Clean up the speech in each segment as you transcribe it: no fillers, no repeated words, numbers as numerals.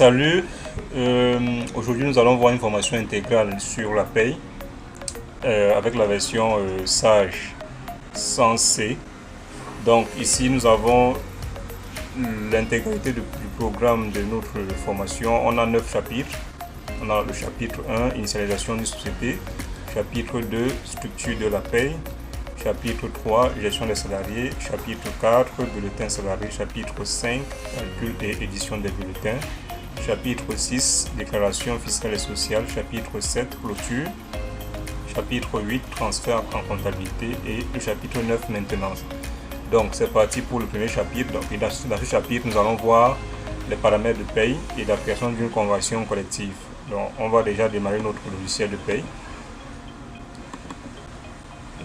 Salut, aujourd'hui nous allons voir une formation intégrale sur la paye avec la version Sage sans C. Donc ici nous avons l'intégralité du programme de notre formation. On a 9 chapitres. On a le chapitre 1, initialisation d'une société, chapitre 2, structure de la paye, chapitre 3, gestion des salariés, chapitre 4, bulletin salarié, chapitre 5, calcul et édition des bulletins, chapitre 6, déclaration fiscale et sociale, chapitre 7, clôture, chapitre 8, transfert en comptabilité et le chapitre 9, maintenance. Donc c'est parti pour le premier chapitre. Donc, dans ce chapitre, nous allons voir les paramètres de paye et la création d'une convention collective. Donc on va déjà démarrer notre logiciel de paye.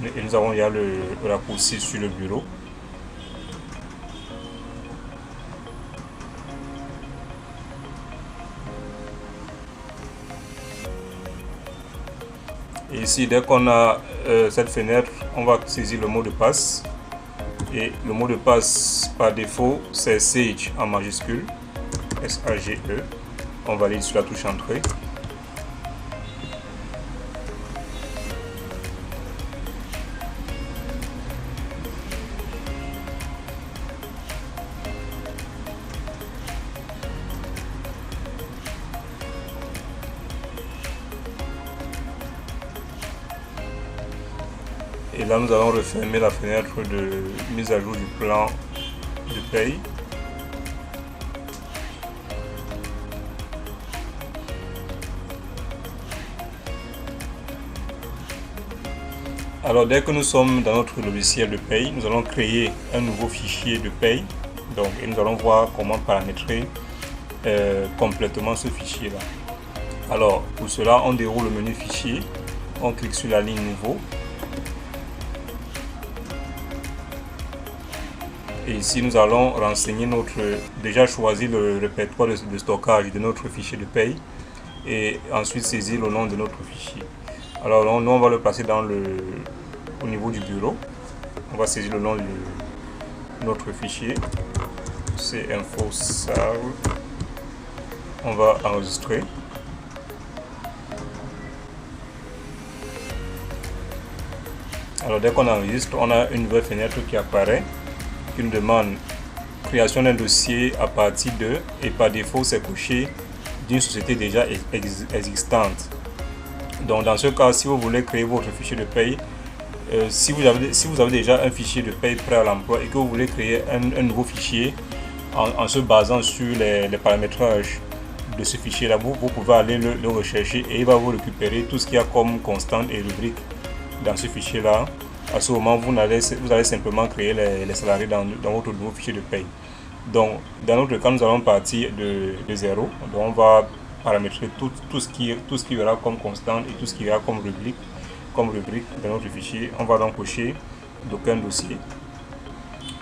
Et nous avons déjà le raccourci sur le bureau. Et ici, dès qu'on a cette fenêtre, on va saisir le mot de passe. Et le mot de passe par défaut, c'est SAGE en majuscule, S-A-G-E. On valide sur la touche entrée. Et là, nous allons refermer la fenêtre de mise à jour du plan de paye. Alors, dès que nous sommes dans notre logiciel de paye, nous allons créer un nouveau fichier de paye. Donc, et nous allons voir comment paramétrer complètement ce fichier-là. Alors, pour cela, on déroule le menu fichier, on clique sur la ligne nouveau. Et ici, nous allons renseigner déjà choisir le répertoire de stockage de notre fichier de paye et ensuite saisir le nom de notre fichier. Alors, nous, on va le placer au niveau du bureau. On va saisir le nom de notre fichier. C'est info sal. On va enregistrer. Alors, dès qu'on enregistre, on a une nouvelle fenêtre qui apparaît. Une demande création d'un dossier à partir de, et par défaut c'est coché, d'une société déjà existante. Donc dans ce cas, si vous voulez créer votre fichier de paye, si vous avez déjà un fichier de paye prêt à l'emploi et que vous voulez créer un nouveau fichier en se basant sur les paramétrages de ce fichier là, vous pouvez aller le rechercher et il va vous récupérer tout ce qu'il y a comme constante et rubrique dans ce fichier là. À ce moment, vous allez simplement créer les salariés dans votre nouveau fichier de paye. Donc, dans notre cas, nous allons partir de zéro. Donc, on va paramétrer tout ce qui y aura comme constante et tout ce qui y aura comme rubrique dans notre fichier. On va donc cocher d'aucun dossier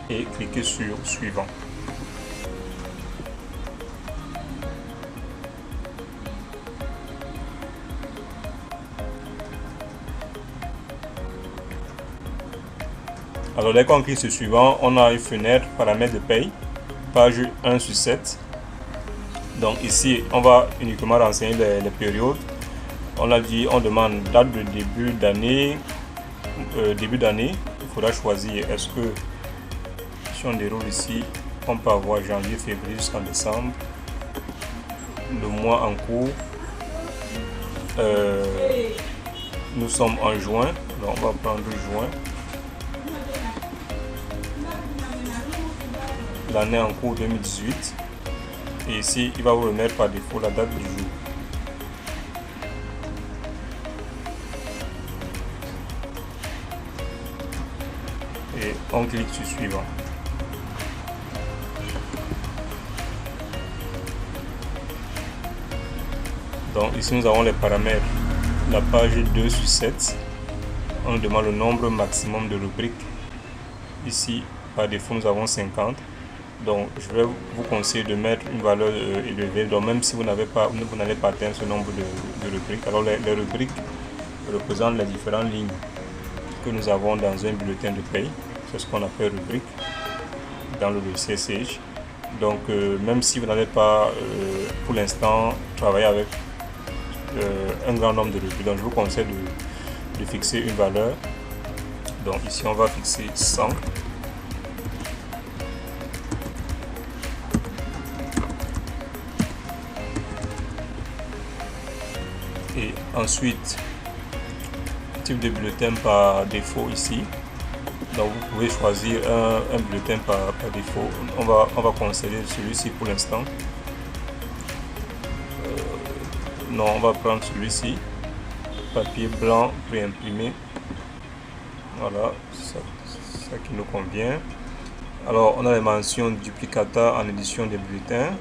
et cliquer sur suivant. Alors dès qu'on clique sur suivant, on a une fenêtre paramètres de paye, page 1 sur 7. Donc ici, on va uniquement renseigner les périodes. On a dit, on demande date de début d'année. Il faudra choisir, est-ce que si on déroule ici, on peut avoir janvier, février jusqu'en décembre. Le mois en cours. Nous sommes en juin, donc on va prendre juin. L'année en cours 2018 et ici il va vous remettre par défaut la date du jour. Et on clique sur suivant. Donc ici nous avons les paramètres. La page 2 sur 7, on nous demande le nombre maximum de rubriques. Ici par défaut nous avons 50. Donc je vais vous conseiller de mettre une valeur élevée. Donc même si vous n'allez pas atteindre ce nombre de rubriques. Alors les rubriques représentent les différentes lignes que nous avons dans un bulletin de paye. C'est ce qu'on appelle rubrique dans le logiciel Sage. Donc même si vous n'avez pas pour l'instant travaillé avec un grand nombre de revues, donc je vous conseille de fixer une valeur. Donc ici on va fixer 100. Et ensuite, type de bulletin par défaut ici. Donc vous pouvez choisir un bulletin par défaut. On va considérer celui-ci pour l'instant. Non, on va prendre celui-ci. Papier blanc préimprimé. Voilà, ça qui nous convient. Alors on a les mentions duplicata en édition des bulletins,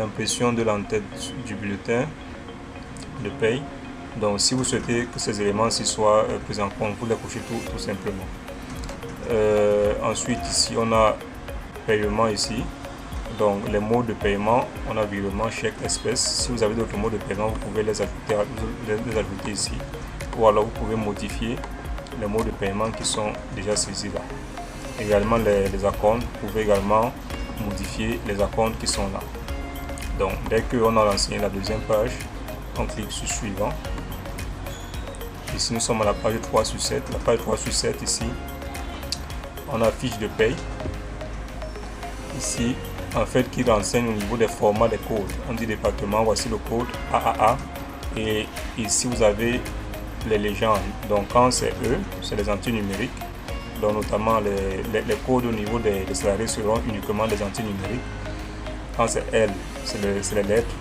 impression de l'entête du bulletin de paye. Donc si vous souhaitez que ces éléments-ci soient pris en compte, vous les cochez tout simplement. Ensuite ici on a paiement ici. Donc les modes de paiement, on a virement, chèque, espèce. Si vous avez d'autres modes de paiement, vous pouvez les ajouter ici. Ou alors vous pouvez modifier les modes de paiement qui sont déjà saisis là. Également les acomptes, vous pouvez également modifier les acomptes qui sont là. Donc dès qu'on a lancé la deuxième page, on clique sur suivant. Ici nous sommes à la page 3 sur 7. La page 3 sur 7 ici, on a fiche de paye. Ici, en fait, qui renseigne au niveau des formats des codes. On dit département, voici le code AAA. Et ici vous avez les légendes. Donc quand c'est E, c'est les antinumériques. Donc notamment les codes au niveau des salariés seront uniquement des antinumériques. Quand c'est L, c'est les lettres.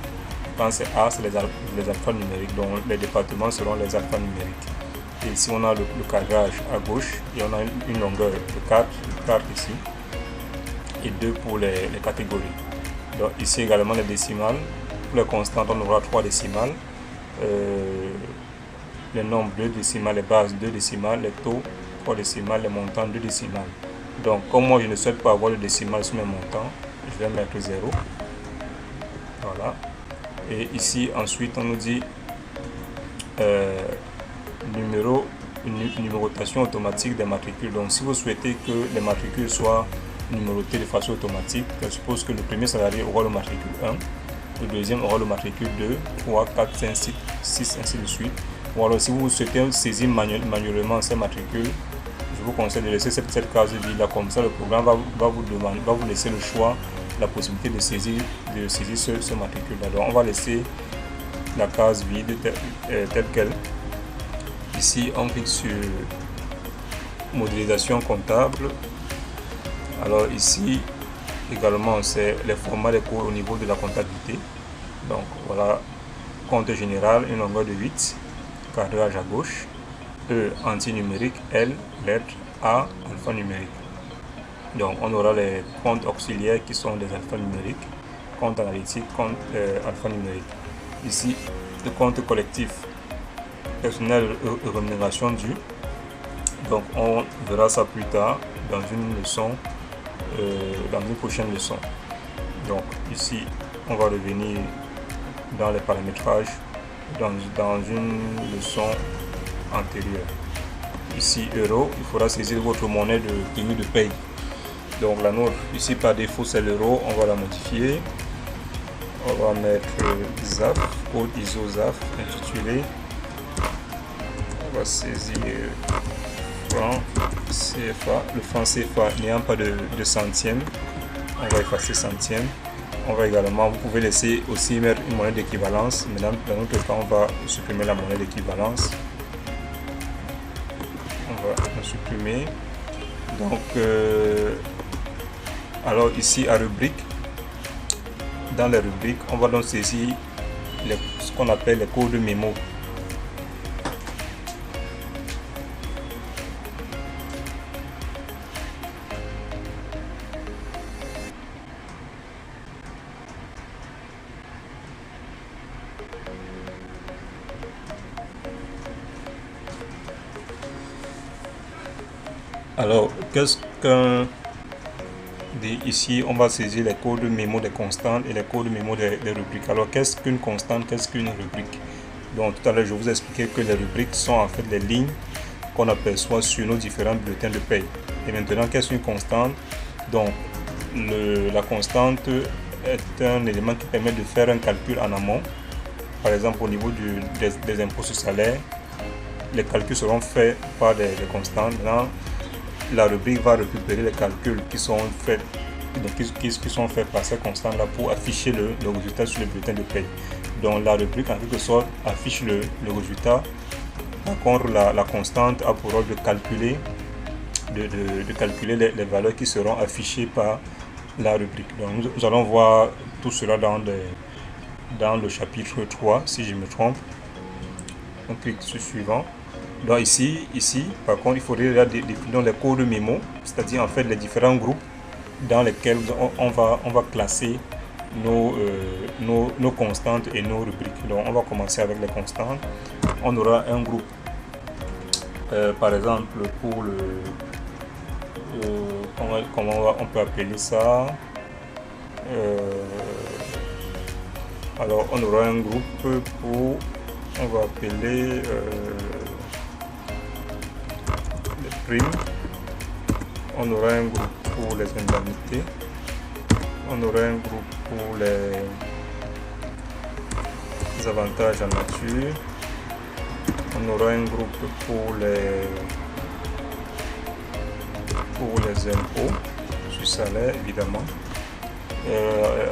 Quand c'est A, c'est les alphanumériques. Donc les départements seront les alphanumériques. Et ici on a le cadrage à gauche et on a une longueur de 4 ici et 2 pour les catégories. Donc ici également les décimales. Pour les constantes, on aura 3 décimales. Les nombres 2 décimales, les bases 2 décimales, les taux 3 décimales, les montants 2 décimales. Donc comme moi je ne souhaite pas avoir le décimal sur mes montants, je vais mettre 0. Voilà. Et ici ensuite on nous dit numérotation automatique des matricules. Donc si vous souhaitez que les matricules soient numérotées de façon automatique, je suppose que le premier salarié aura le matricule 1, le deuxième aura le matricule 2, 3, 4, 5, 6, ainsi de suite. Ou alors si vous souhaitez saisir manuellement ces matricules, je vous conseille de laisser cette case vide là, comme ça le programme va vous laisser le choix, la possibilité de saisir ce matricule là. Donc on va laisser la case vide telle qu'elle. Ici on clique sur modélisation comptable. Alors ici également c'est les formats des cours au niveau de la comptabilité. Donc voilà, compte général, une longueur de 8, cadrage à gauche, E antinumérique, L lettre, A alphanumérique. Donc on aura les comptes auxiliaires qui sont des alphanumériques, compte analytique, compte alphanumérique. Ici le compte collectif, personnel et rémunération due. Donc on verra ça plus tard dans une leçon, dans une prochaine leçon. Donc ici on va revenir dans les paramétrages dans une leçon antérieure. Ici euro, il faudra saisir votre monnaie de tenue de paye. Donc la nôtre ici par défaut c'est l'euro, on va la modifier. On va mettre ZAF, code ISO ZAF intitulé. On va saisir franc CFA. Le franc CFA n'ayant pas de centième, on va effacer centième. On va également, vous pouvez laisser aussi mettre une monnaie d'équivalence. Mais dans notre cas, on va supprimer la monnaie d'équivalence. On va la supprimer. Donc, alors ici à rubrique, dans les rubriques, on va donc saisir ce qu'on appelle les codes mémo. Alors, qu'est-ce qu'un... Ici, on va saisir les codes mémo des constantes et les codes mémo des rubriques. Alors, qu'est-ce qu'une constante, qu'est-ce qu'une rubrique? Donc, tout à l'heure, je vous ai expliqué que les rubriques sont en fait les lignes qu'on aperçoit sur nos différents bulletins de paye. Et maintenant, qu'est-ce qu'une constante? Donc, la constante est un élément qui permet de faire un calcul en amont. Par exemple, au niveau des impôts sur salaire, les calculs seront faits par des constantes. Maintenant, la rubrique va récupérer les calculs qui sont faits, par ces constantes-là pour afficher le résultat sur le bulletin de paie. Donc la rubrique en quelque sorte affiche le résultat. Par contre, la constante a pour rôle de calculer, les valeurs qui seront affichées par la rubrique. Donc nous allons voir tout cela dans le chapitre 3, si je me trompe. On clique sur suivant. Donc ici, par contre, il faudrait définir les codes mémo, c'est-à-dire en fait les différents groupes dans lesquels on va classer nos constantes et nos rubriques. Donc on va commencer avec les constantes. On aura un groupe, par exemple pour le comment on peut appeler ça, alors on aura un groupe pour, on va appeler les primes. On aura un groupe pour les indemnités. On aura un groupe pour les avantages en nature. On aura un groupe pour les impôts sur salaire, évidemment.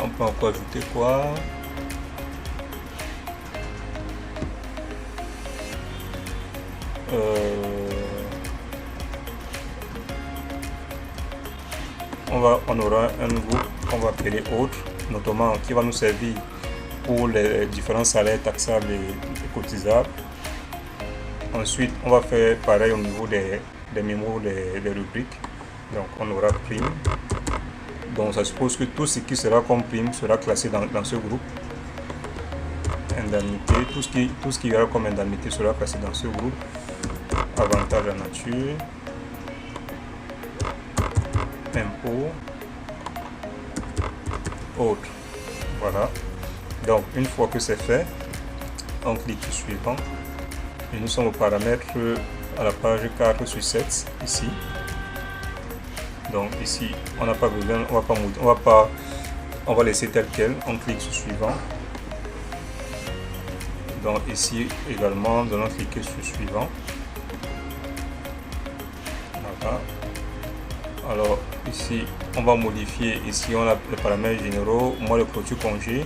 On peut encore ajouter quoi? On aura un groupe qu'on va appeler autres, notamment qui va nous servir pour les différents salaires taxables et cotisables. Ensuite, on va faire pareil au niveau des mémos des rubriques. Donc, on aura prime. Donc, ça suppose que tout ce qui sera comme prime sera classé dans ce groupe. Indemnité, tout ce qui ira comme indemnité sera classé dans ce groupe. Avantage en nature. Impôts. Autres. Voilà. Donc, une fois que c'est fait, on clique sur suivant. Et nous sommes aux paramètres à la page 4 sur 7 ici. Donc ici, on n'a pas besoin, on va laisser tel quel. On clique sur suivant. Donc ici également, nous allons cliquer sur suivant. Voilà. Alors ici, on va modifier. Ici, on a les paramètres généraux. Moi, le clôture congé,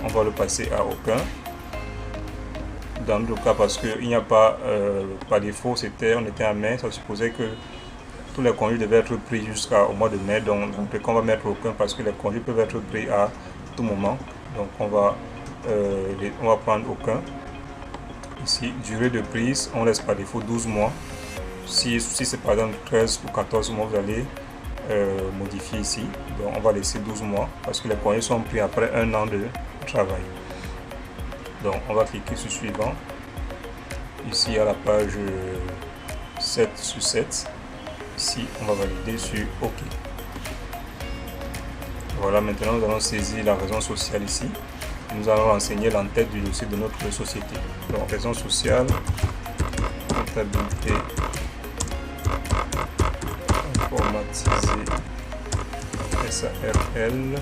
on va le passer à aucun. Dans le cas, parce qu'il n'y a pas, par défaut, on était en mai, ça supposait que tous les congés devaient être pris jusqu'au mois de mai. Donc on va mettre aucun parce que les congés peuvent être pris à tout moment. Donc on va prendre aucun. Ici, durée de prise, on laisse par défaut 12 mois. Si c'est par exemple 13 ou 14 mois, vous allez modifier ici. Donc on va laisser 12 mois parce que les congés sont pris après un an de travail. Donc on va cliquer sur suivant. Ici à la page 7 sur 7. Ici on va valider sur OK. Voilà, maintenant nous allons saisir la raison sociale ici. Et nous allons renseigner l'entête du dossier de notre société. Donc raison sociale, comptabilité informatisée SARL.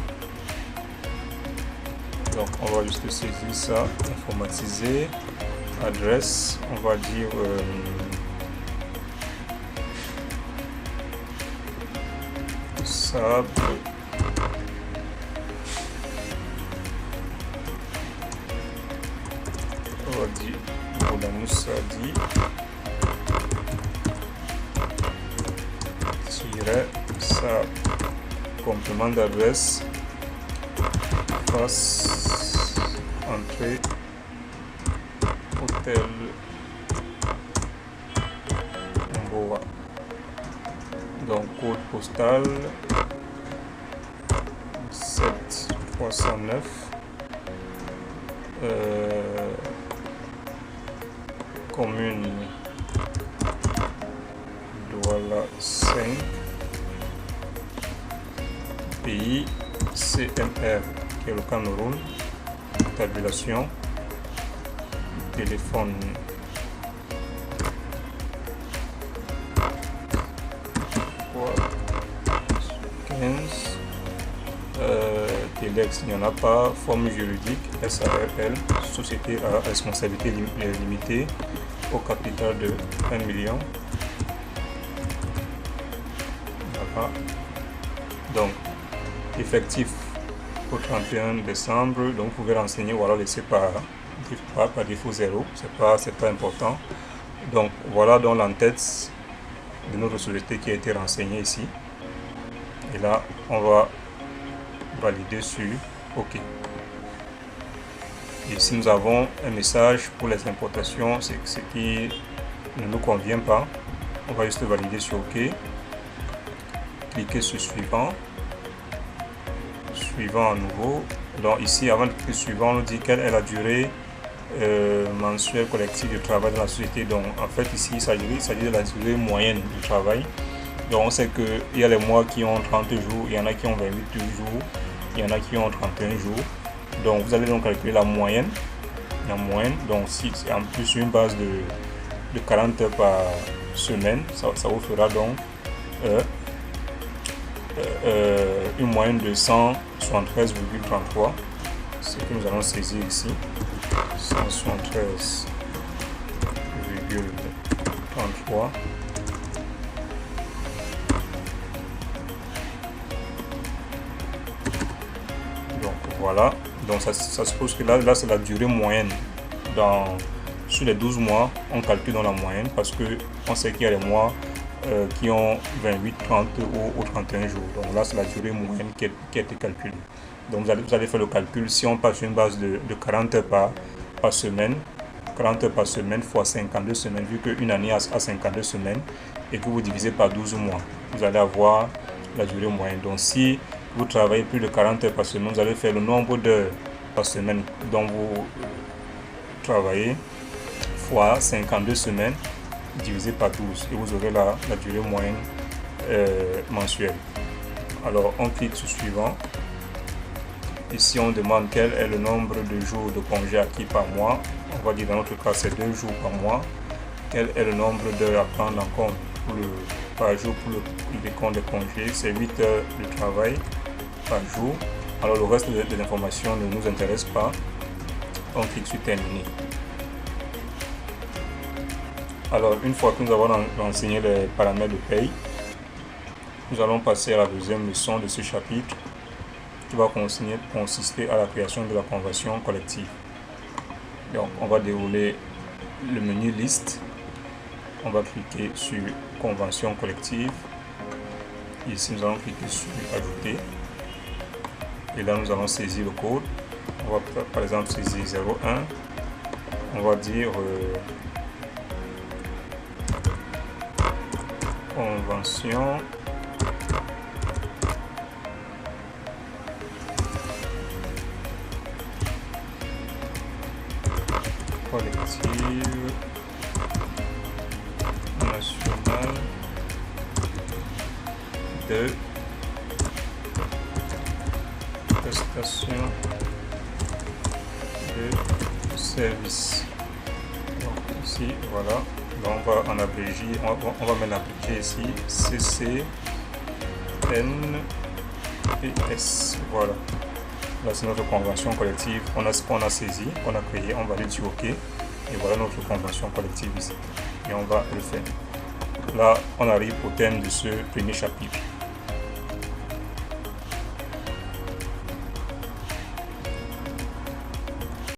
Donc on va juste saisir ça, informatiser, adresse, on va dire Sable, on va dire Boulamoussadi, Sable, complément d'adresse, face, entrée, hôtel, Mboa. Donc code postal 7309, commune Douala 5, pays CMR qui est le Cameroun, tabulation, téléphone 15 Telex, il n'y en a pas. Forme juridique, SARL, société à responsabilité limitée, au capital de 1 million. Voilà. Donc, effectif au 31 décembre. Donc, vous pouvez renseigner ou alors laisser par défaut 0. C'est pas important. Donc, voilà donc l'entête de notre société qui a été renseignée ici. Et là, on va valider sur OK. Ici, nous avons un message pour les importations, c'est ce qui ne nous convient pas. On va juste valider sur OK. Cliquez sur suivant. Suivant à nouveau. Donc ici, avant de cliquer sur suivant, on nous dit quelle est la durée mensuelle collective de travail dans la société. Donc en fait ici, il s'agit de la durée moyenne du travail. Donc on sait qu'il y a les mois qui ont 30 jours, il y en a qui ont 28 jours, il y en a qui ont 31 jours. Donc vous allez donc calculer la moyenne. Donc si c'est en plus une base de 40 heures par semaine, ça vous fera donc une moyenne de 173,33. Ce que nous allons saisir ici. 173,33. Donc voilà. Donc ça suppose que là c'est la durée moyenne. Sur les 12 mois, on calcule dans la moyenne parce que on sait qu'il y a les mois qui ont 28, 30 ou 31 jours. Donc là, c'est la durée moyenne qui a été calculée. Donc vous allez faire le calcul. Si on passe sur une base de 40 heures par semaine, 40 heures par semaine fois 52 semaines, vu qu'une année a 52 semaines, et que vous divisez par 12 mois, vous allez avoir la durée moyenne. Donc si vous travaillez plus de 40 heures par semaine, vous allez faire le nombre d'heures par semaine dont vous travaillez fois 52 semaines divisé par 12 et vous aurez la durée moyenne mensuelle. Alors on clique sur suivant. Ici on demande quel est le nombre de jours de congés acquis par mois. On va dire dans notre cas c'est 2 jours par mois. Quel est le nombre d'heures à prendre en compte par jour pour le décompte de congés? C'est 8 heures de travail par jour. Alors le reste de l'information ne nous intéresse pas. On clique sur terminer. Alors, une fois que nous avons renseigné les paramètres de paye, nous allons passer à la deuxième leçon de ce chapitre qui va consister à la création de la convention collective. Donc, on va dérouler le menu liste. On va cliquer sur convention collective. Ici, nous allons cliquer sur ajouter. Et là, nous allons saisir le code. On va par exemple saisir 01. On va dire convention collective nationale de prestation de service. Donc ici, voilà. Donc on va en abréger, on va mettre l'abrégé ici, CC, N et S. Voilà. Là c'est notre convention collective. On a ce qu'on a saisi, qu'on a créé, on va aller sur OK. Et voilà notre convention collective ici. Et on va le faire. Là, on arrive au terme de ce premier chapitre.